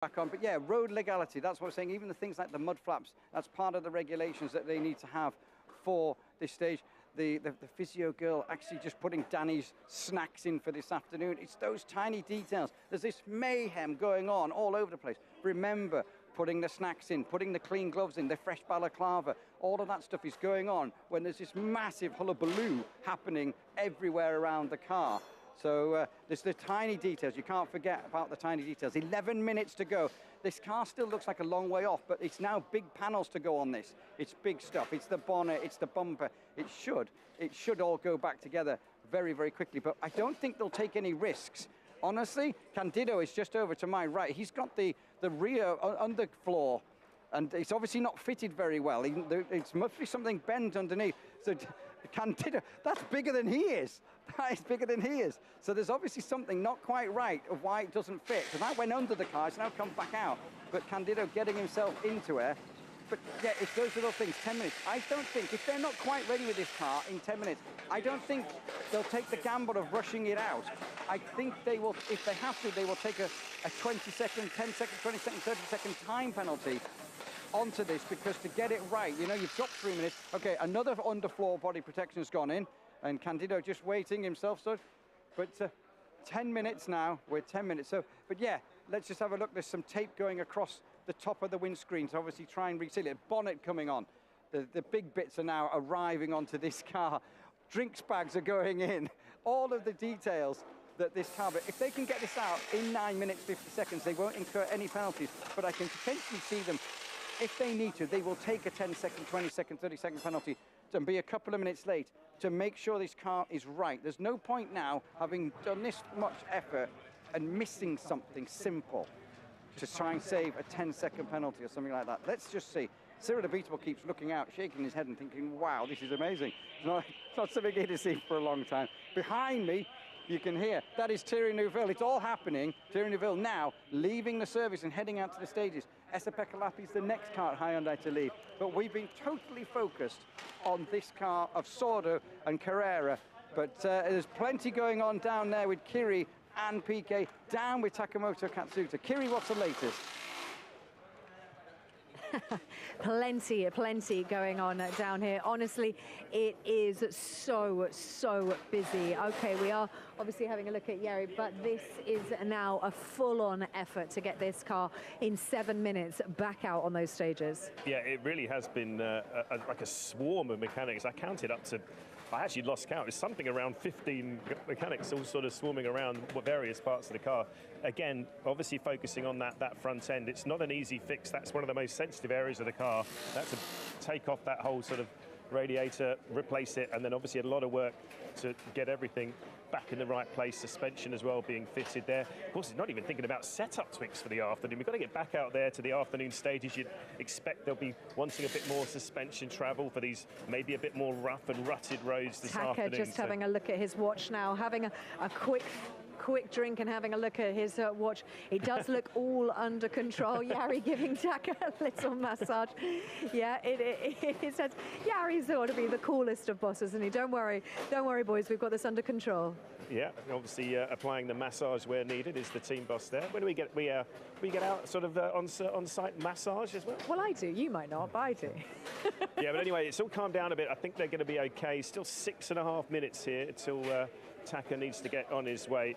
back on. But yeah, road legality, that's what I'm saying. Even the things like the mud flaps, that's part of the regulations that they need to have for this stage. The physio girl actually just putting Danny's snacks in for this afternoon. It's those tiny details. There's this mayhem going on all over the place. Remember, putting the snacks in, putting the clean gloves in, the fresh balaclava, all of that stuff is going on when there's this massive hullabaloo happening everywhere around the car. So there's the tiny details. You can't forget about the tiny details. 11 minutes to go. This car still looks like a long way off, but it's now big panels to go on this. It's big stuff. It's the bonnet, it's the bumper. It should all go back together very, very quickly. But I don't think they'll take any risks. Honestly, Candido is just over to my right. He's got the rear underfloor, and it's obviously not fitted very well. It's must be something bent underneath. So Candido, that's bigger than he is. That is bigger than he is. So there's obviously something not quite right of why it doesn't fit. Because that went under the car, it's now come back out. But Candido getting himself into it. But yeah, it's those little things, 10 minutes. I don't think, if they're not quite ready with this car in 10 minutes, I don't think they'll take the gamble of rushing it out. I think they will, if they have to, they will take a 20-second, 10-second, 20-second, 30-second time penalty onto this, because to get it right, you know, you've got 3 minutes. Okay, another underfloor body protection has gone in, and Candido just waiting himself. So, but 10 minutes now, we're 10 minutes. So, but yeah, let's just have a look. There's some tape going across the top of the windscreen to obviously try and reseal it. Bonnet coming on. The big bits are now arriving onto this car. Drinks bags are going in. All of the details that this car, but if they can get this out in 9 minutes, 50 seconds, they won't incur any penalties. But I can potentially see them, if they need to, they will take a 10-second, 20-second, 30-second penalty and be a couple of minutes late to make sure this car is right. There's no point now, having done this much effort and missing something simple to try and save a 10-second penalty or something like that. Let's just see. Cyril the Beatable keeps looking out, shaking his head and thinking, wow, this is amazing. It's not something he'd seen for a long time. Behind me, you can hear, that is Thierry Neuville. It's all happening. Thierry Neuville now leaving the service and heading out to the stages. Estepa Calapi is the next car at Hyundai to leave. But we've been totally focused on this car of Sordo and Carrera. But there's plenty going on down there with Kiri and PK, down with Takamoto Katsuta. Kiri, what's the latest? Plenty going on down here. Honestly, it is so busy. Okay, we are obviously having a look at Jari, but this is now a full-on effort to get this car in 7 minutes back out on those stages. Yeah, it really has been like a swarm of mechanics. I counted up to, I actually lost count. It's something around 15 mechanics all sort of swarming around various parts of the car. Again, obviously focusing on that front end. It's not an easy fix. That's one of the most sensitive areas of the car. That's to take off that whole sort of radiator, replace it, and then obviously a lot of work to get everything back in the right place. Suspension as well being fitted there. Of course, it's not even thinking about setup tweaks for the afternoon. We've got to get back out there to the afternoon stages. You'd expect they'll be wanting a bit more suspension travel for these maybe a bit more rough and rutted roads this afternoon. Just having a look at his watch now, having a quick drink and having a look at his watch. It does look all under control. Jari giving Taka a little massage. Yeah, it says Jari's ought to be the coolest of bosses, and don't worry, boys, we've got this under control. Yeah, obviously applying the massage where needed is the team boss there. When do we get out sort of on-site massage as well? Well, I do. You might not, but I do. Yeah, but anyway, it's all calmed down a bit. I think they're going to be okay. Still 6.5 minutes here until Taka needs to get on his way.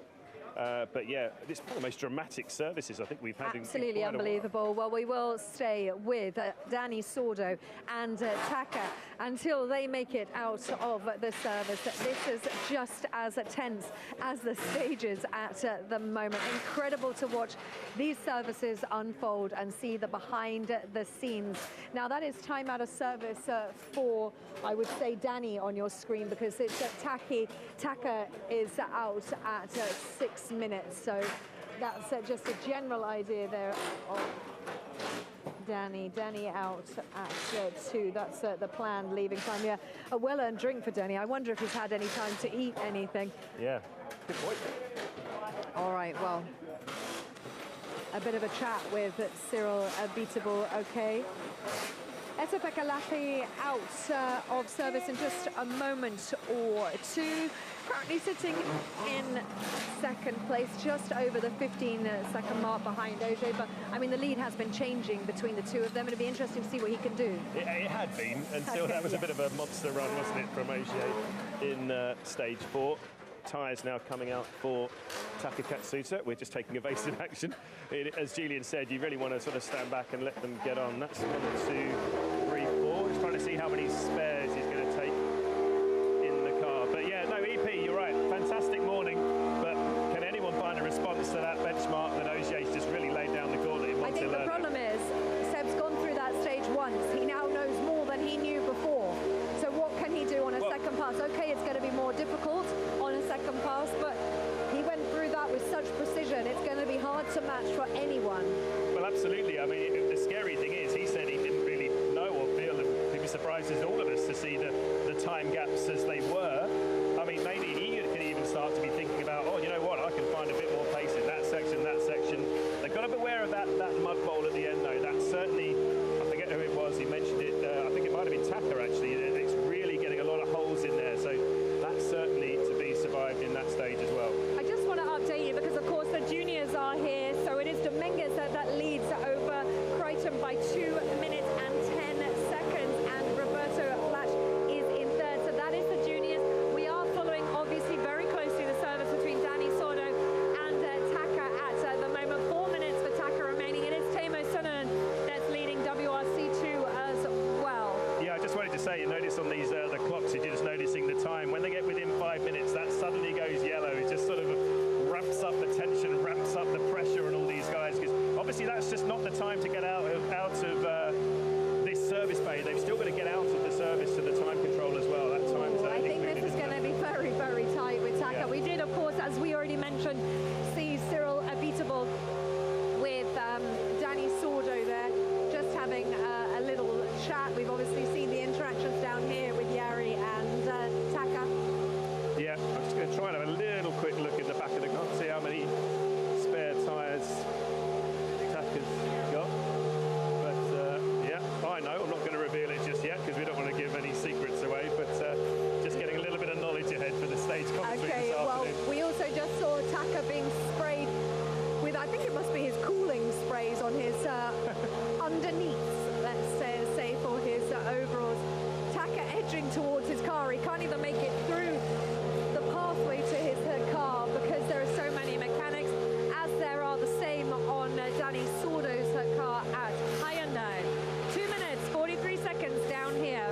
But yeah, this is one of the most dramatic services I think we've had. Absolutely unbelievable. Well, we will stay with Danny Sordo and Taka until they make it out of the service. This is just as tense as the stages at the moment. Incredible to watch these services unfold and see the behind the scenes. Now that is time out of service for, I would say, Danny on your screen, because it's Taka is out at 6 minutes, so that's just a general idea there of Danny out at 2. That's the planned leaving time. Yeah, a well-earned drink for Danny. I wonder if he's had any time to eat anything. Yeah, good point. All right, well, a bit of a chat with Cyril Beatable. Okay, Esapekalahi out of service in just a moment or two. Currently sitting in second place, just over the 15-second mark behind Auger. But, I mean, the lead has been changing between the two of them. It'll be interesting to see what he can do. It had been, until that was a bit of a monster run, wasn't it, from Auger in stage 4. Tyres now coming out for Taka Katsuta. We're just taking evasive action. As Julian said, you really want to sort of stand back and let them get on. That's 1, 2, 3, 4. Just trying to see how many spares he's going to take in the car. But yeah, no, EP, you're right. Fantastic morning. But can anyone find a response to that benchmark that Auger's just really laid down the gauntlet in one to learn? I think the problem is Seb's gone through that stage once. He now knows more than he knew before. So what can he do on a second pass? Okay, it's going to be more difficult on a second pass, but he went through that with such precision. It's going to be hard to match for anyone. Well, absolutely. I mean, the scary thing is, he said he didn't really know or feel, and he was surprised as all of us to see the time gaps as they were. I mean, maybe he could even start to be thinking about, oh, you know what, I can find a bit more pace in that section, that section. They've got to be aware of that mud bowl at the end, though. That's certainly, I forget who it was, he mentioned it, I think it might have been Taka, actually. It's really getting a lot of holes in there, so that's certainly to be survived in that stage as well. I just want to update you because, of course, the juniors are here, so it is Dominguez that leads over Crichton by 2 minutes and 10 seconds, and Roberto Flash is in third. So that is the juniors. We are following, obviously, very closely the service between Danny Sordo and Taka at the moment. 4 minutes for Taka remaining. It is Teemu Sunnen that's leading WRC2 as well. Yeah, I just wanted to say, you notice on these the clocks, you're just noticing the time. When they get within 5 minutes, that suddenly goes yellow. It just sort of ramps up the tension, ramps up the pressure on all these guys, because obviously that's just not the time to get out of this service bay. They've still got to get out of the service to the time control as well. That time's I think this is going to be very, very tight with Taka. Yeah. We did, of course, as we already mentioned, see Cyril Abitable with Danny Sordo there, just having a little chat. We've obviously seen the interactions down here with Yari and Taka. Yeah, I'm just going to try and have a little quick look in the back of the car, see how many spare tyres Taka's got. But yeah, I know, I'm not going to reveal it just yet because we don't want to give any secrets away, but just getting a little bit of knowledge ahead for the stage commentary Okay, this well, afternoon. we also just saw Taka being sprayed with, I think it must be his cooling sprays on his underneath, let's say for his overalls. Taka edging towards his car. He can't even make it through the pathway to his car because there are so many mechanics, as there are the same on Danny Sordo's car at Hyundai. 2 minutes, 43 seconds down here.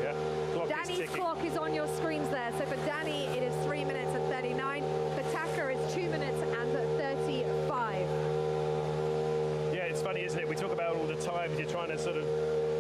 Yeah, clock is Danny's ticking. clock is on your screens there. So for Danny, it is 3 minutes and 39. For Taka, it's 2 minutes and 35. Yeah, it's funny, isn't it? We talk about all the times you're trying to sort of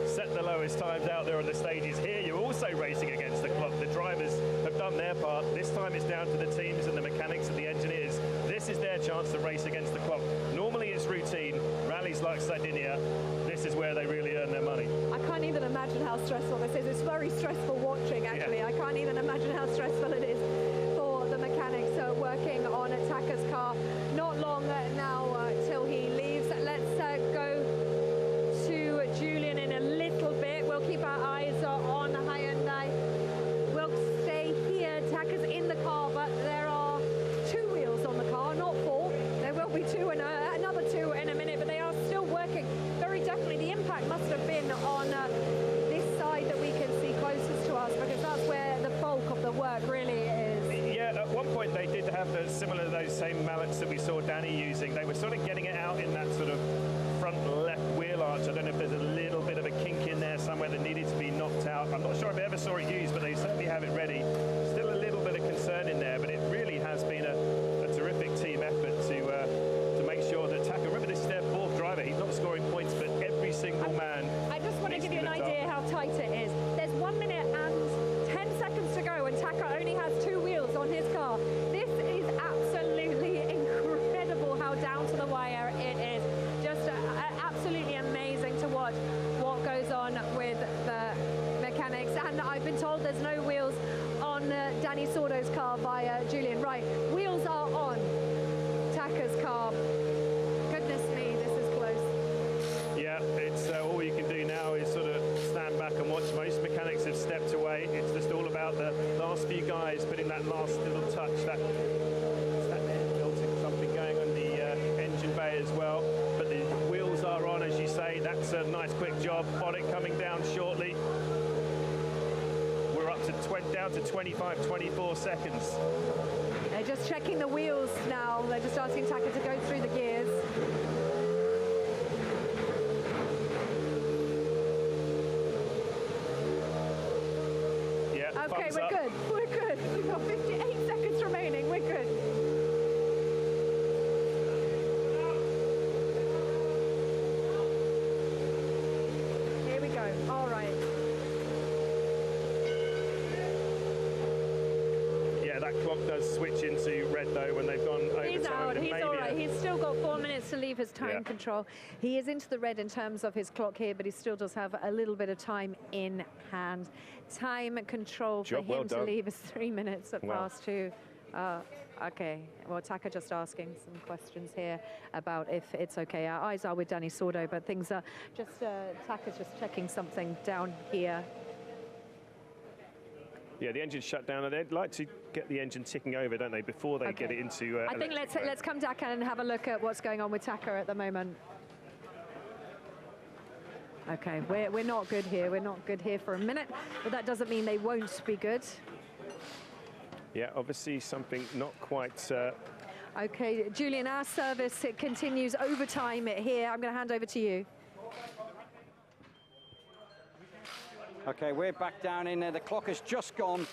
set the lowest times out there on the stages. Here, you're also racing against the clock. The drivers have done their part. This time it's down to the teams and the mechanics and the engineers. This is their chance to race against the clock. Normally it's routine. Rallies like Sardinia, this is where they really earn their money. I can't even imagine how stressful this is. It's very stressful watching, actually. Yeah. I can't even imagine how stressful it is for the mechanics working on Taka's car. Not long now till he leaves. Let's go to Julian in a little bit. We'll keep our eyes on Hyundai. We'll stay here. Taka's in the car, but there are 2 wheels on the car, not 4. There will be 2 and another 2 in a minute, but they are still working. Very definitely the impact must have been on this side that we can see closest to us, because that's where the bulk of the work really is. Yeah, at one point they did have similar to those same mallets that we saw Danny using. They were sort of getting it out in that sort of front left wheel arch. I don't know if there's a little bit of a kink in there somewhere that needed to be knocked out. I'm not sure if I ever saw it used, but they certainly have it ready. Still a little bit of concern in there, but it really has been a terrific team effort to make sure that Taka, remember this is their 4th driver, he's not scoring points, but every single man. I just want to give you an idea how tight it is. There's 1 minute and 10 seconds to go, and Taka only has 2 wheels on his car. This is absolutely incredible how down to the wire it is. Just absolutely amazing to watch what goes on with the mechanics. And I've been told there's no wheels on that last little touch, that air filter, something going on the engine bay as well. But the wheels are on, as you say. That's a nice quick job. On it coming down shortly. We're up to down to 25, 24 seconds. They're just checking the wheels now. They're just asking Taka to go through the gears. Yeah, okay, thumbs we're up. good. We're good. We've got 58 seconds remaining. We're good. Here we go. All right. Yeah, that clock does switch into red though when they've gone over He's time. out. He's all right. He's still got 4 minutes to leave his time control. He is into the red in terms of his clock here, but he still does have a little bit of time in hand. Time control for him to leave is 3 minutes at past 2. Okay, well, Taka just asking some questions here about if it's okay. Our eyes are with Danny Sordo, but things are just, Taka's just checking something down here. Yeah, the engine's shut down, and they'd like to get the engine ticking over, don't they, before they get it into... I think let's come back and have a look at what's going on with Taka at the moment. Okay, we're not good here. We're not good here for a minute, but that doesn't mean they won't be good. Yeah, obviously something not quite... Okay, Julian, our service, it continues overtime here. I'm going to hand over to you. Okay, we're back down in there. The clock has just gone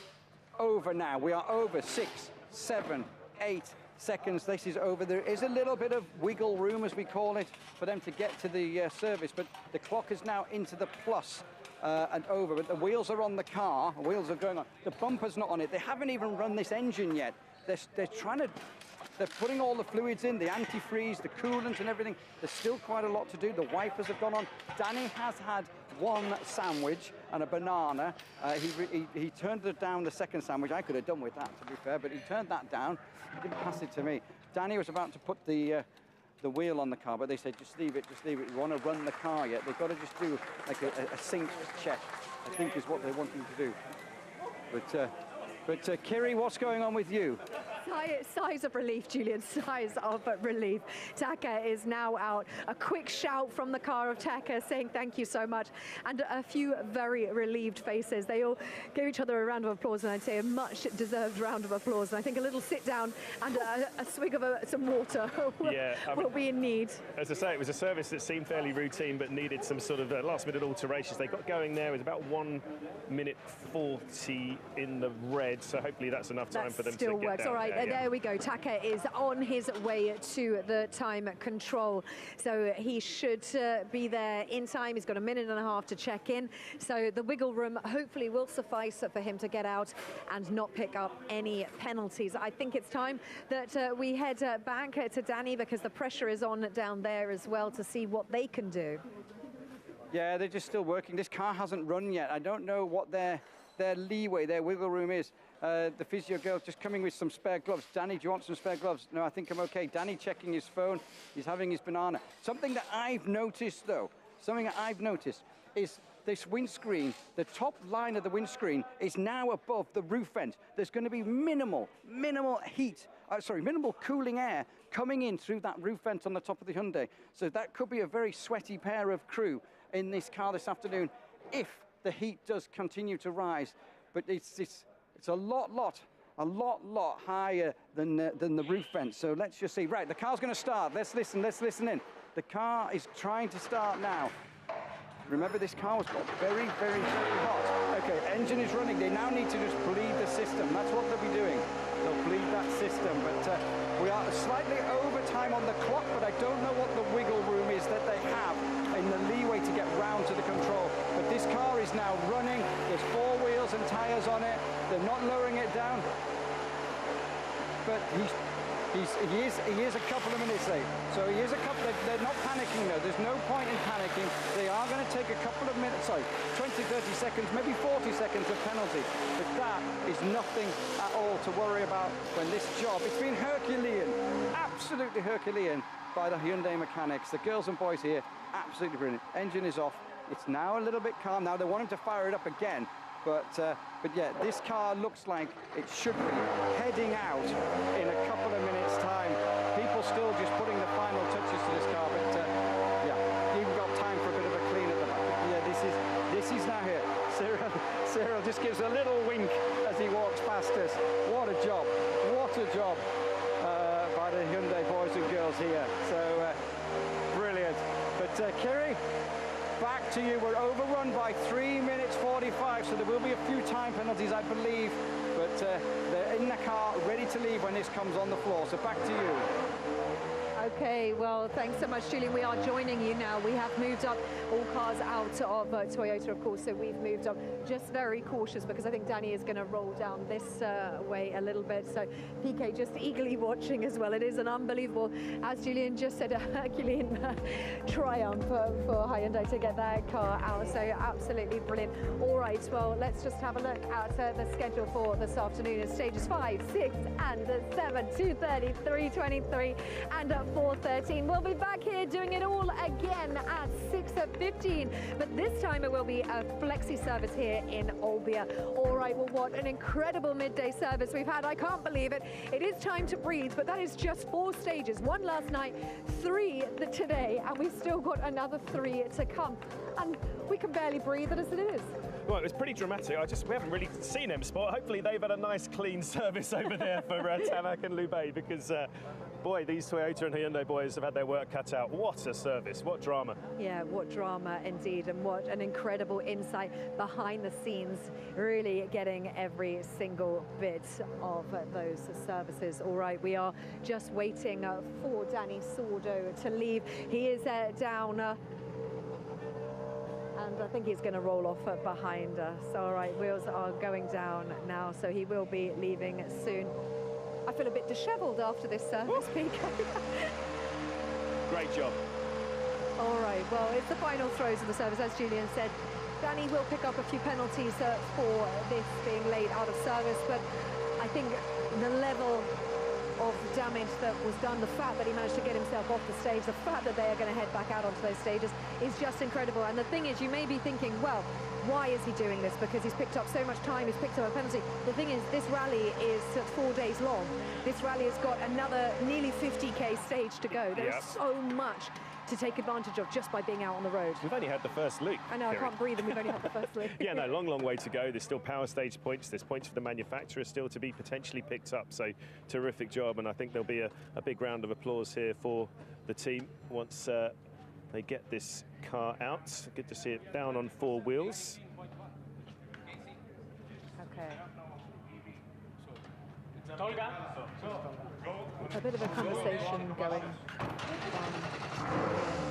over now. We are over 6, 7, 8 seconds. This is over. There is a little bit of wiggle room, as we call it, for them to get to the service, but the clock is now into the plus and over. But the wheels are on the car. The wheels are going on. The bumper's not on it. They haven't even run this engine yet. They're trying to... They're putting all the fluids in, the antifreeze, the coolant and everything. There's still quite a lot to do. The wipers have gone on. Danny has had one sandwich and a banana. He turned it down, the second sandwich. I could have done with that, to be fair, but he turned that down. He didn't pass it to me. Danny was about to put the wheel on the car, but they said, just leave it, just leave it. You want to run the car yet? They've got to just do like a sync check, I think is what they're wanting to do. But Kiri, what's going on with you? Sighs of relief, Julian, sighs of relief. Taka is now out. A quick shout from the car of Taka saying thank you so much, and a few very relieved faces. They all gave each other a round of applause, and I'd say a much deserved round of applause. And I think a little sit down and a swig of some water will be in need. As I say, it was a service that seemed fairly routine but needed some sort of last minute alterations. They got going there with about 1 minute 40 in the red, so hopefully that's enough time for them to get down. All right, there we go. Taka is on his way to the time control. So he should be there in time. He's got a minute and a half to check in. So the wiggle room hopefully will suffice for him to get out and not pick up any penalties. I think it's time that we head back to Danny, because the pressure is on down there as well to see what they can do. Yeah, they're just still working. This car hasn't run yet. I don't know what their leeway, their wiggle room is. The physio girl just coming with some spare gloves. Danny, do you want some spare gloves? No, I think I'm okay. Danny checking his phone. He's having his banana. Something that I've noticed, though, is this windscreen, the top line of the windscreen is now above the roof vent. There's going to be minimal cooling air coming in through that roof vent on the top of the Hyundai. So that could be a very sweaty pair of crew in this car this afternoon if the heat does continue to rise. But it's a lot higher than the roof vent. So let's just see. Right, the car's going to start. Let's listen in. The car is trying to start now. Remember, this car was got very, very, very hot. Okay, engine is running. They now need to just bleed the system. That's what they'll be doing. They'll bleed that system. But we are slightly over time on the clock, but I don't know what the wiggle room is that they have in the leeway to get round to the control. But this car is now running. There's 4 wheels and tyres on it. They're not lowering it down. But he is a couple of minutes late. So he is a couple. They're not panicking though. There's no point in panicking. They are going to take a couple of minutes, 20, 30 seconds, maybe 40 seconds of penalty. But that is nothing at all to worry about when this job, it's been Herculean, absolutely Herculean by the Hyundai mechanics. The girls and boys here, absolutely brilliant. Engine is off. It's now a little bit calm. Now they want him to fire it up again. But yeah, this car looks like it should be heading out in a couple of minutes' time. People still just putting the final touches to this car, but yeah, even got time for a bit of a clean at the back. Yeah, this is now here. Cyril just gives a little wink as he walks past us. What a job! What a job by the Hyundai boys and girls here. So brilliant. But Kerry, back to you. We're overrun by 3 minutes 45, so there will be a few time penalties, I believe, but they're in the car ready to leave when this comes on the floor. So back to you. Okay, well, thanks so much, Julian. We are joining you now. We have moved up all cars out of Toyota, of course, so we've moved up. Just very cautious because I think Danny is going to roll down this way a little bit. So PK just eagerly watching as well. It is an unbelievable, as Julian just said, a Herculean triumph for Hyundai to get that car out. So absolutely brilliant. All right, well, let's just have a look at the schedule for this afternoon. It's stages 5, 6, and 7, 2:30, 3:23, and 4:13. We'll be back here doing it all again at 6:15, but this time it will be a flexi service here in Olbia. All right, well, what an incredible midday service we've had. I can't believe it. It is time to breathe, but that is just 4 stages. 1 last night, 3 today, and we've still got another 3 to come. And we can barely breathe as it is. Well, it was pretty dramatic. We haven't really seen M Sport. Hopefully they've had a nice clean service over there for Tanak and Lubei, because boy, these Toyota and Hyundai boys have had their work cut out. What a service, what drama. Yeah, what drama indeed, and what an incredible insight behind the scenes, really getting every single bit of those services. All right, we are just waiting for Danny Sordo to leave. He is down and I think he's going to roll off behind us. All right, wheels are going down now, so he will be leaving soon. I feel a bit dishevelled after this service, PK. Great job. All right, well, it's the final throws of the service, as Julian said. Danny will pick up a few penalties for this being laid out of service, but I think the level of damage that was done, the fact that he managed to get himself off the stage, the fact that they are going to head back out onto those stages is just incredible. And the thing is, you may be thinking, well, why is he doing this? Because he's picked up so much time, he's picked up a penalty. The thing is, this rally is 4 days long. This rally has got another nearly 50k stage to go. There's so much to take advantage of just by being out on the road. We've only had the first loop. I know, I can't breathe and we've only had the first loop. Yeah, no, long way to go. There's still power stage points. There's points for the manufacturer still to be potentially picked up. So terrific job, and I think there'll be a big round of applause here for the team once they get this car out. Good to see it down on 4 wheels. Okay. A bit of a conversation going on.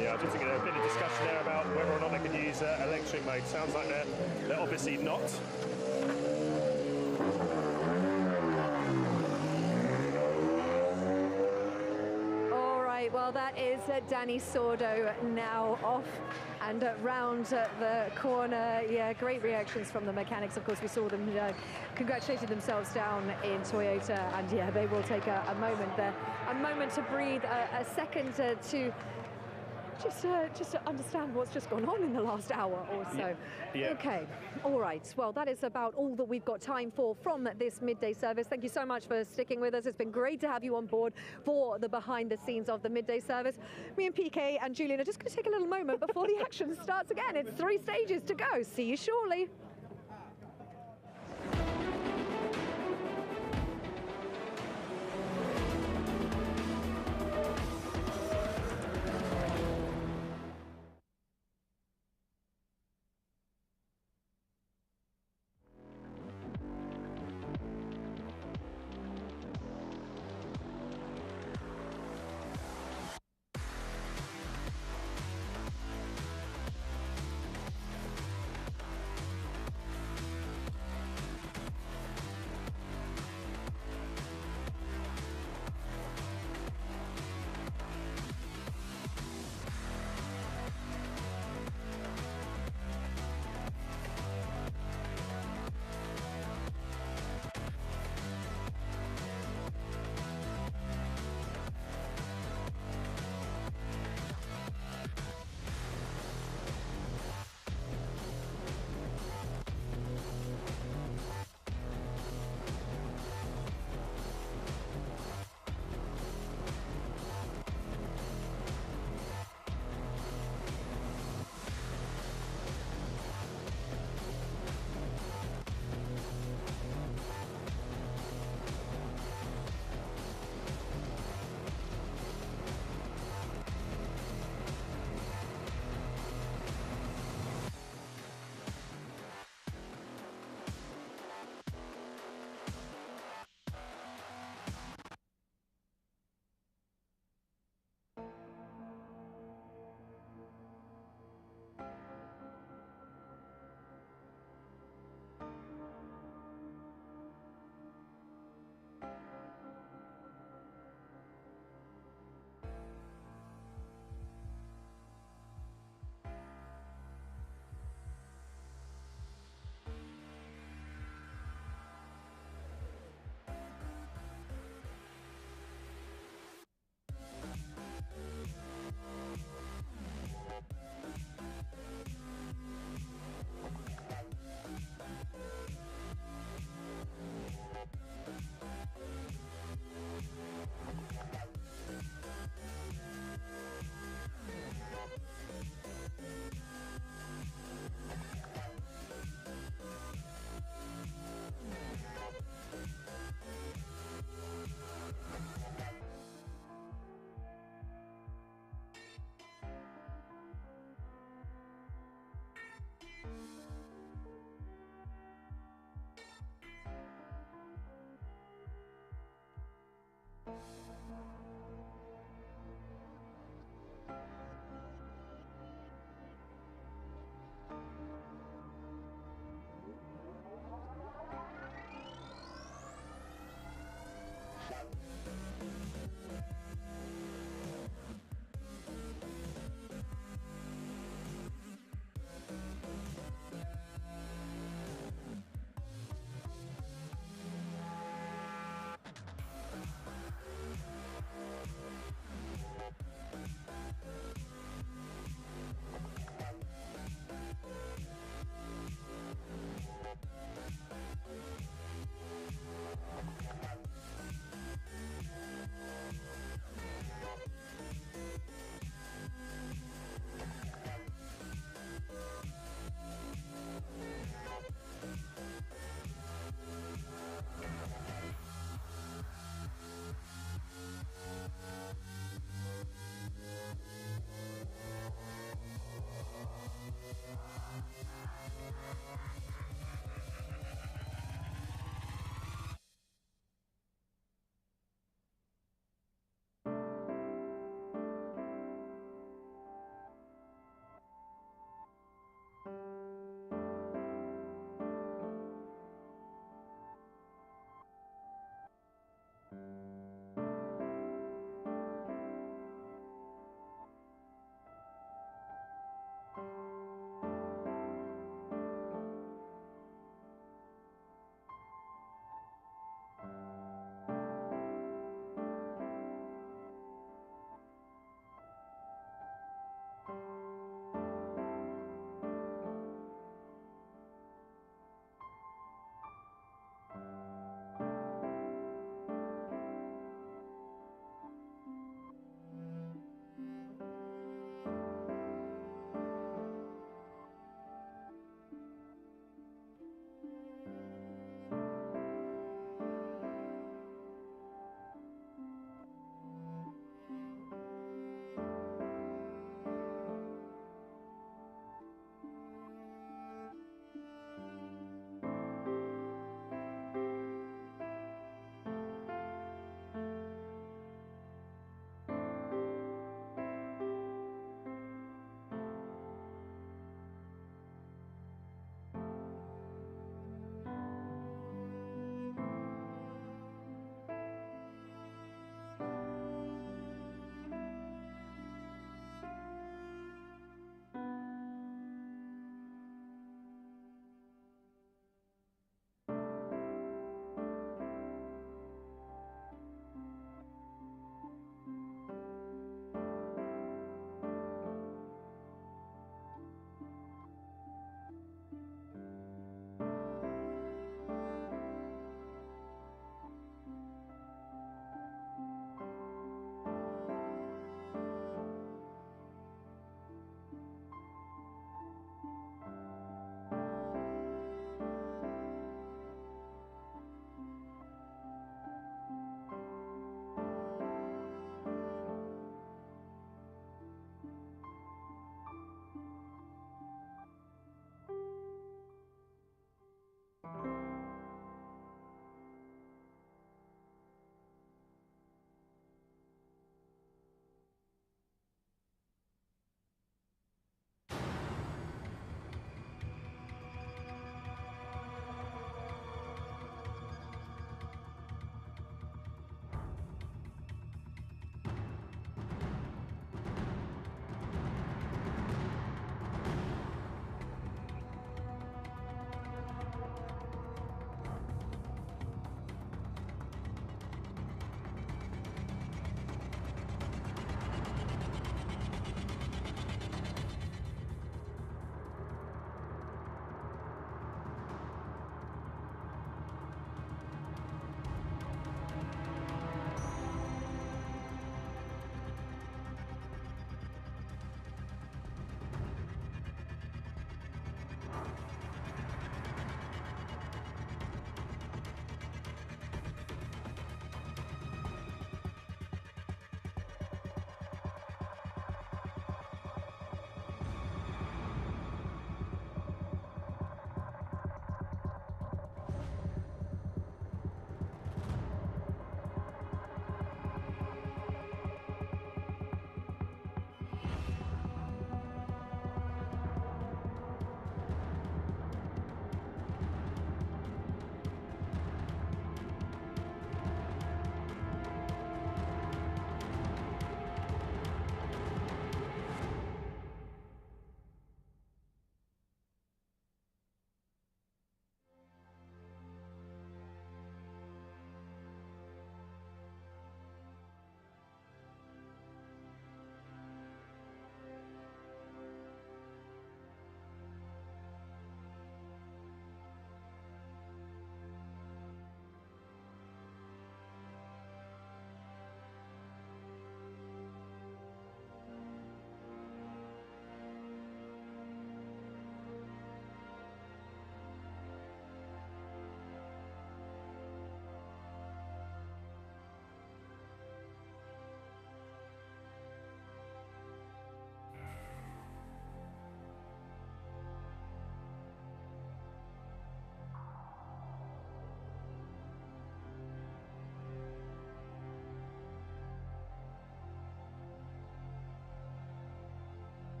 Yeah, I just think there's a bit of discussion there about whether or not they can use electric mode. Sounds like they're obviously not. All right, well, that is Danny Sordo now off and round the corner. Yeah, great reactions from the mechanics. Of course, we saw them congratulating themselves down in Toyota, and yeah, they will take a moment there, a moment to breathe, a second to just to understand what's just gone on in the last hour or so. Yeah. Okay, all right. Well, that is about all that we've got time for from this midday service. Thank you so much for sticking with us. It's been great to have you on board for the behind the scenes of the midday service. Me and PK and Julian are just going to take a little moment before the action starts again. It's 3 stages to go. See you shortly.